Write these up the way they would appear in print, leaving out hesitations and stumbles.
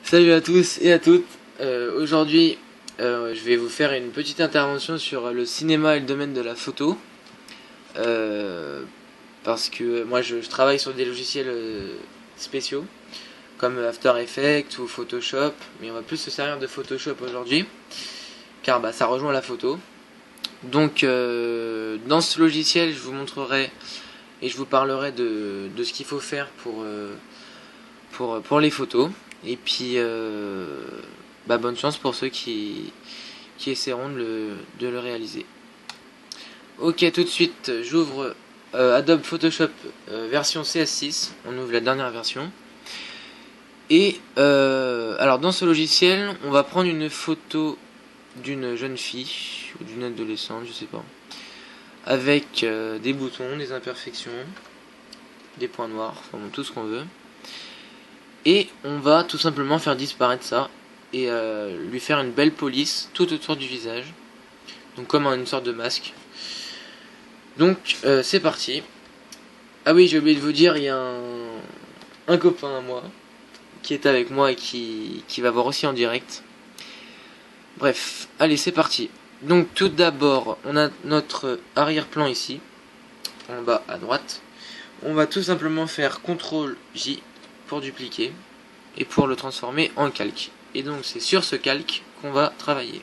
Salut à tous et à toutes. Aujourd'hui, je vais vous faire une petite intervention sur le cinéma et le domaine de la photo. Euh, Parce que moi, je travaille sur des logiciels spéciaux comme After Effects ou Photoshop, mais on va plus se servir de Photoshop aujourd'hui, car ça rejoint la photo. Donc, dans ce logiciel, je vous montrerai et je vous parlerai de ce qu'il faut faire pour les photos. Et puis, bonne chance pour ceux qui essaieront de le réaliser. Ok, tout de suite, j'ouvre Adobe Photoshop version CS6. On ouvre la dernière version. Et alors, dans ce logiciel, on va prendre une photo d'une jeune fille ou d'une adolescente, je sais pas, avec des boutons, des imperfections, des points noirs, enfin bon, tout ce qu'on veut. Et on va tout simplement faire disparaître ça et lui faire une belle police tout autour du visage, donc comme une sorte de masque. Donc c'est parti. Ah oui, j'ai oublié de vous dire, il y a un copain à moi qui est avec moi et qui va voir aussi en direct. Bref, allez, c'est parti. Donc tout d'abord, on a notre arrière-plan ici, en bas à droite. On va tout simplement faire CTRL J pour dupliquer et pour le transformer en calque. Et donc c'est sur ce calque qu'on va travailler.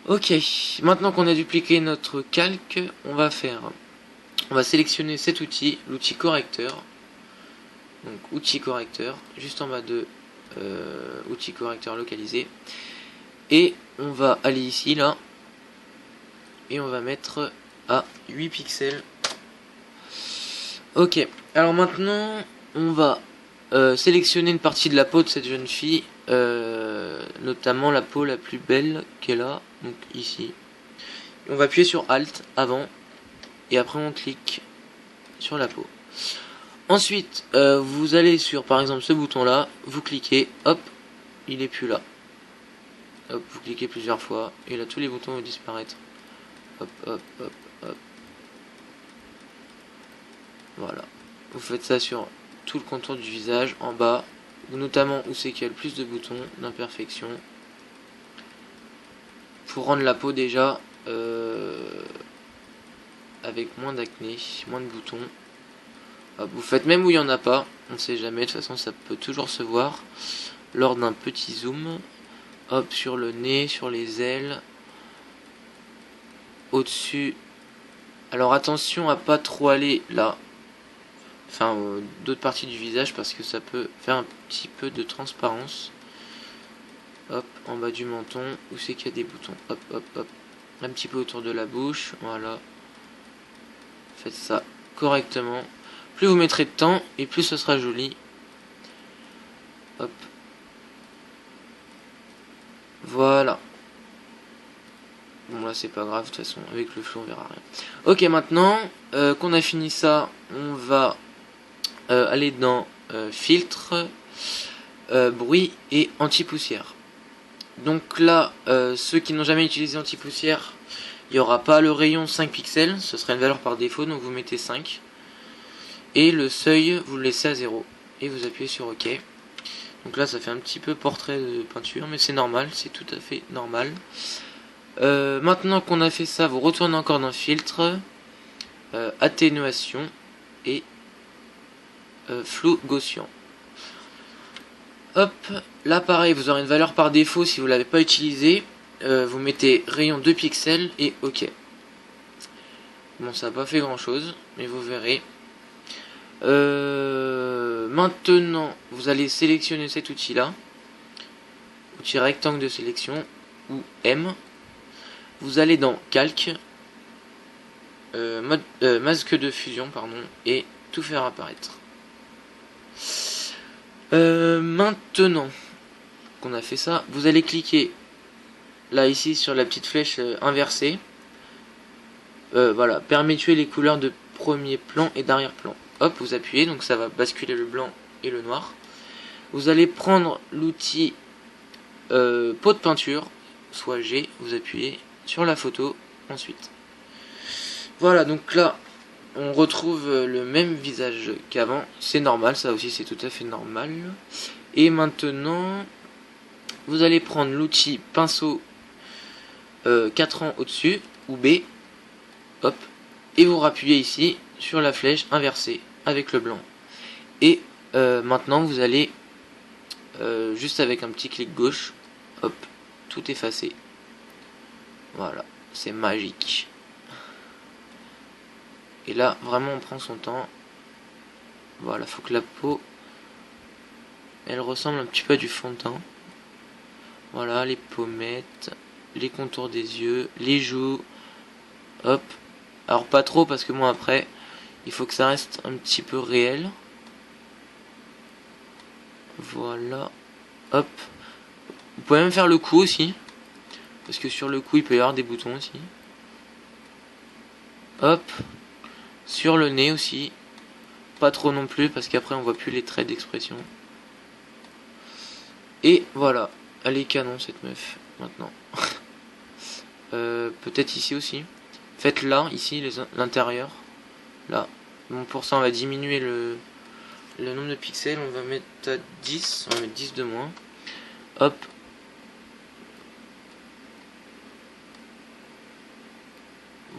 Ok, maintenant qu'on a dupliqué notre calque, on va sélectionner cet outil, l'outil correcteur. Donc outil correcteur, juste en bas de outil correcteur localisé. Et on va aller ici, là, et on va mettre à 8 pixels. Ok, alors maintenant, on va sélectionner une partie de la peau de cette jeune fille, notamment la peau la plus belle qu'elle a, donc ici. On va appuyer sur Alt avant, et après on clique sur la peau. Ensuite, vous allez sur par exemple ce bouton là, vous cliquez, hop, il est plus là. Hop, vous cliquez plusieurs fois, et là tous les boutons vont disparaître. Hop, hop, hop, hop. Voilà. Vous faites ça sur tout le contour du visage, en bas, notamment où c'est qu'il y a le plus de boutons, d'imperfections, pour rendre la peau déjà avec moins d'acné, moins de boutons. Hop, vous faites même où il n'y en a pas, on ne sait jamais, de toute façon ça peut toujours se voir lors d'un petit zoom. Hop, sur le nez, sur les ailes, au-dessus. Alors attention à pas trop aller là, enfin d'autres parties du visage, parce que ça peut faire un petit peu de transparence. Hop, en bas du menton, où c'est qu'il y a des boutons. Hop, hop, hop. Un petit peu autour de la bouche, voilà. Faites ça correctement. Plus vous mettrez de temps, et plus ce sera joli. Hop. Voilà. Bon là c'est pas grave, de toute façon avec le flou on verra rien. Ok, maintenant qu'on a fini ça, on va aller dans filtre, bruit et anti-poussière. Donc là, ceux qui n'ont jamais utilisé anti-poussière, il n'y aura pas le rayon 5 pixels, ce sera une valeur par défaut, donc vous mettez 5. Et le seuil, vous le laissez à 0. Et vous appuyez sur OK. Donc là ça fait un petit peu portrait de peinture, mais c'est normal, c'est tout à fait normal. Maintenant qu'on a fait ça, vous retournez encore dans filtre, atténuation et flou gaussian. Hop, là pareil, vous aurez une valeur par défaut si vous ne l'avez pas utilisé. Vous mettez rayon 2 pixels et OK. Bon, ça n'a pas fait grand chose, mais vous verrez. Maintenant, vous allez sélectionner cet outil là, outil rectangle de sélection ou M. Vous allez dans calque, masque de fusion, pardon, et tout faire apparaître. Maintenant qu'on a fait ça, vous allez cliquer là ici sur la petite flèche inversée. Voilà, perpétuer les couleurs de premier plan et d'arrière-plan. Hop, vous appuyez, donc ça va basculer le blanc et le noir. Vous allez prendre l'outil pot de peinture, soit G, vous appuyez sur la photo ensuite. Voilà, donc là on retrouve le même visage qu'avant. C'est normal, ça aussi c'est tout à fait normal. Et maintenant, vous allez prendre l'outil pinceau 4 rangs au-dessus, ou B, hop, et vous rappuyez ici sur la flèche inversée avec le blanc. Et maintenant vous allez juste avec un petit clic gauche, hop, tout effacer. Voilà, c'est magique. Et là, vraiment, on prend son temps. Voilà, faut que la peau, elle ressemble un petit peu à du fond de teint. Voilà, les pommettes, les contours des yeux, les joues. Hop. Alors pas trop parce que moi après, il faut que ça reste un petit peu réel. Voilà. Hop. Vous pouvez même faire le cou aussi. Parce que sur le cou, il peut y avoir des boutons aussi. Hop. Sur le nez aussi. Pas trop non plus parce qu'après on voit plus les traits d'expression. Et voilà. Elle est canon cette meuf maintenant. Peut-être ici aussi. Faites là, ici, l'intérieur. Là. Bon, pour ça on va diminuer le nombre de pixels. On va mettre à 10. On va mettre 10 de moins. Hop.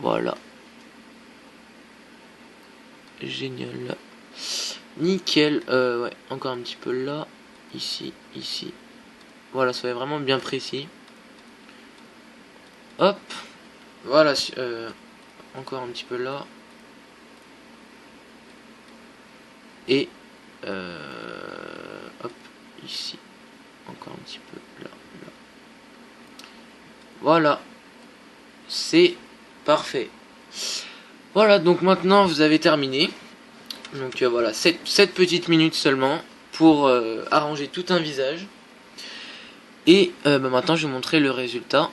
Voilà. Génial. Nickel. Ouais, encore un petit peu là. Ici, ici. Voilà, ça va vraiment bien précis. Hop. Voilà. Encore un petit peu là. Et hop, ici. Encore un petit peu là. Là. Voilà. C'est parfait. Voilà, donc maintenant vous avez terminé. Donc voilà, 7 petites minutes seulement pour arranger tout un visage. Et maintenant je vais vous montrer le résultat.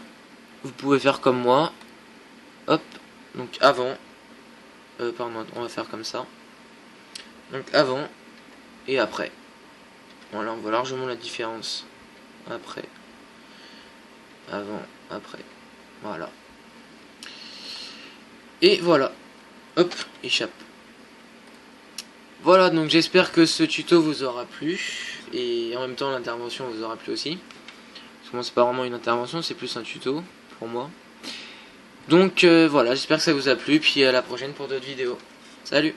Vous pouvez faire comme moi. Hop, donc avant. Pardon, on va faire comme ça. Donc avant et après. Voilà, on voit largement la différence. Après. Avant, après. Voilà. Et voilà. Hop, échappe. Voilà, donc j'espère que ce tuto vous aura plu. Et en même temps l'intervention vous aura plu aussi. Parce que moi c'est pas vraiment une intervention, c'est plus un tuto pour moi. Donc voilà, j'espère que ça vous a plu. Puis à la prochaine pour d'autres vidéos. Salut!